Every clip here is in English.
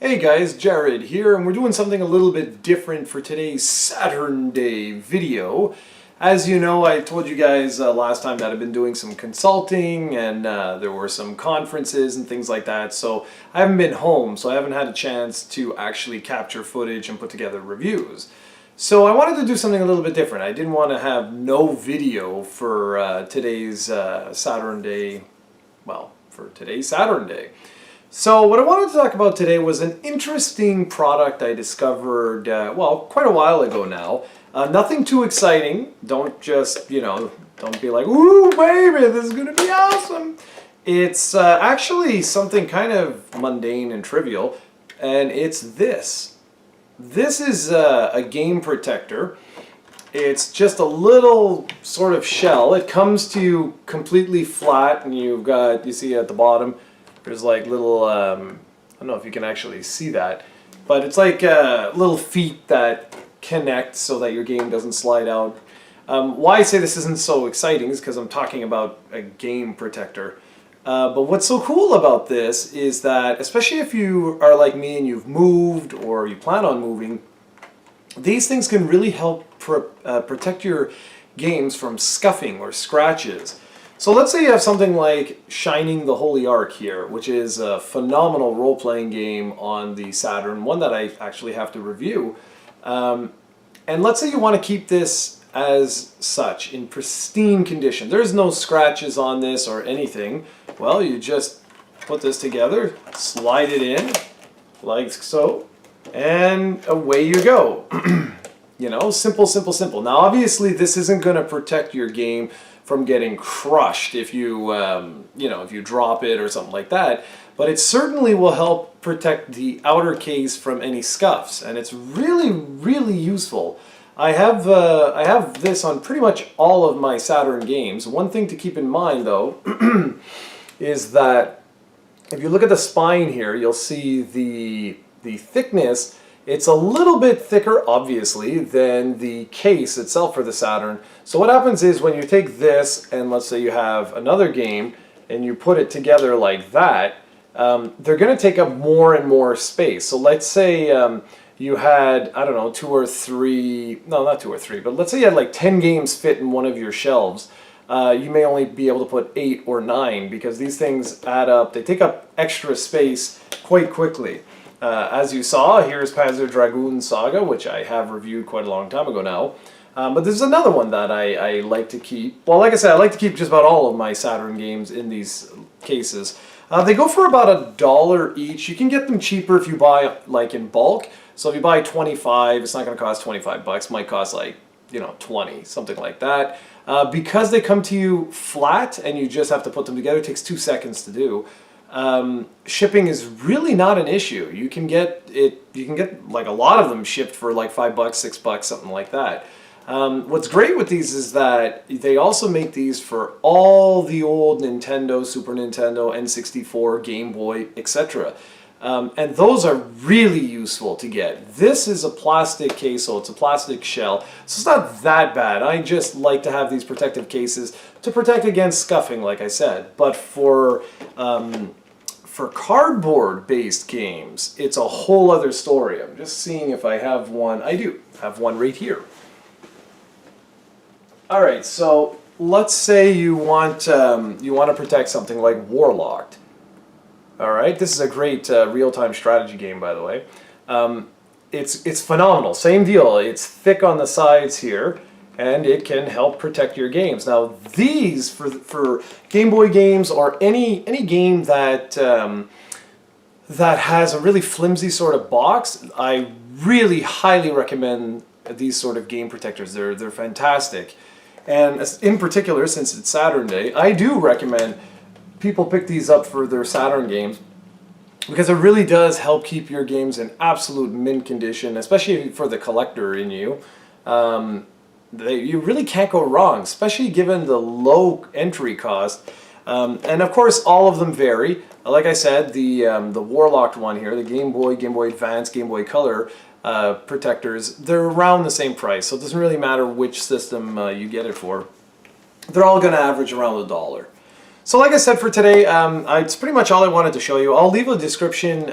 Hey guys, Jared here, and we're doing something a little bit different for today's Saturday video. As you know, I told you guys last time that I've been doing some consulting and there were some conferences and things like that, so I haven't been home, so I haven't had a chance to actually capture footage and put together reviews. So I wanted to do something a little bit different. I didn't want to have no video for today's Saturday. So what I wanted to talk about today was an interesting product I discovered, quite a while ago now. Nothing too exciting. Don't just, don't be like, ooh, baby, this is going to be awesome. It's actually something kind of mundane and trivial, and it's this. This is a game protector. It's just a little sort of shell. It comes to you completely flat, and you see at the bottom, there's like little, I don't know if you can actually see that, but it's like little feet that connect so that your game doesn't slide out. Why I say this isn't so exciting is because I'm talking about a game protector. But what's so cool about this is that, especially if you are like me and you've moved or you plan on moving, these things can really help protect your games from scuffing or scratches. So let's say you have something like Shining the Holy Ark here, which is a phenomenal role-playing game on the Saturn, one that I actually have to review. And let's say you want to keep this as such, in pristine condition. There's no scratches on this or anything. Well, you just put this together, slide it in, like so, and away you go. Simple, simple, simple. Now, obviously, this isn't going to protect your game from getting crushed if you, if you drop it or something like that. But it certainly will help protect the outer case from any scuffs, and it's really, really useful. I have this on pretty much all of my Saturn games. One thing to keep in mind, though, is that if you look at the spine here, you'll see the thickness. It's a little bit thicker, obviously, than the case itself for the Saturn. So what happens is when you take this, and let's say you have another game, and you put it together like that, they're going to take up more and more space. So let's say you had, I don't know, but let's say you had like 10 games fit in one of your shelves. You may only be able to put 8 or 9 because these things add up. They take up extra space quite quickly. As you saw, here's Panzer Dragoon Saga, which I have reviewed quite a long time ago now. But there's another one that I like to keep. Well, like I said, I like to keep just about all of my Saturn games in these cases. They go for about $1 each. You can get them cheaper if you buy like in bulk. So if you buy 25, it's not going to cost 25 bucks. It might cost like, 20, something like that. Because they come to you flat and you just have to put them together, it takes 2 seconds to do. Shipping is really not an issue. You can get like a lot of them shipped for like $5, $6, something like that. What's great with these is that they also make these for all the old Nintendo, Super Nintendo, N64, Game Boy, etc. And those are really useful to get. This is a plastic case, so it's a plastic shell, so it's not that bad. I just like to have these protective cases to protect against scuffing, like I said. But for cardboard-based games, it's a whole other story. I'm just seeing if I have one. I do have one right here. All right, so let's say you want to protect something like Warlocked. All right, this is a great real-time strategy game, by the way. It's phenomenal. Same deal. It's thick on the sides here, and it can help protect your games. Now, these for Game Boy games or any game that that has a really flimsy sort of box, I really highly recommend these sort of game protectors. They're fantastic, and in particular, since it's Saturday, I do recommend people pick these up for their Saturn games because it really does help keep your games in absolute mint condition, especially for the collector in you. You really can't go wrong, especially given the low entry cost. And of course, all of them vary. Like I said, the Warlocked one here, the Game Boy, Game Boy Advance, Game Boy Color protectors, they're around the same price, so it doesn't really matter which system you get it for. They're all going to average around $1. So like I said for today, it's pretty much all I wanted to show you. I'll leave a description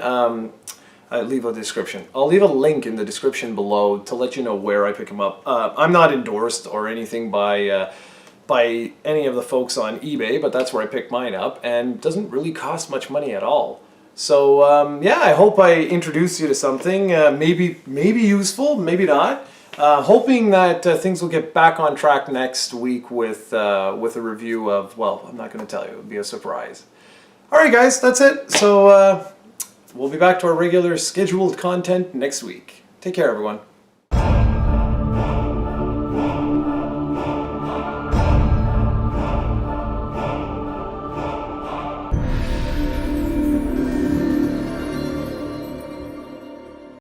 leave a description. I'll leave a link in the description below to let you know where I pick them up. I'm not endorsed or anything by any of the folks on eBay, but that's where I picked mine up, and it doesn't really cost much money at all. So yeah, I hope I introduced you to something maybe useful, maybe not. Hoping that things will get back on track next week with a review of, well, I'm not going to tell you, it'll be a surprise. All right, guys, that's it. So we'll be back to our regular scheduled content next week. Take care, everyone.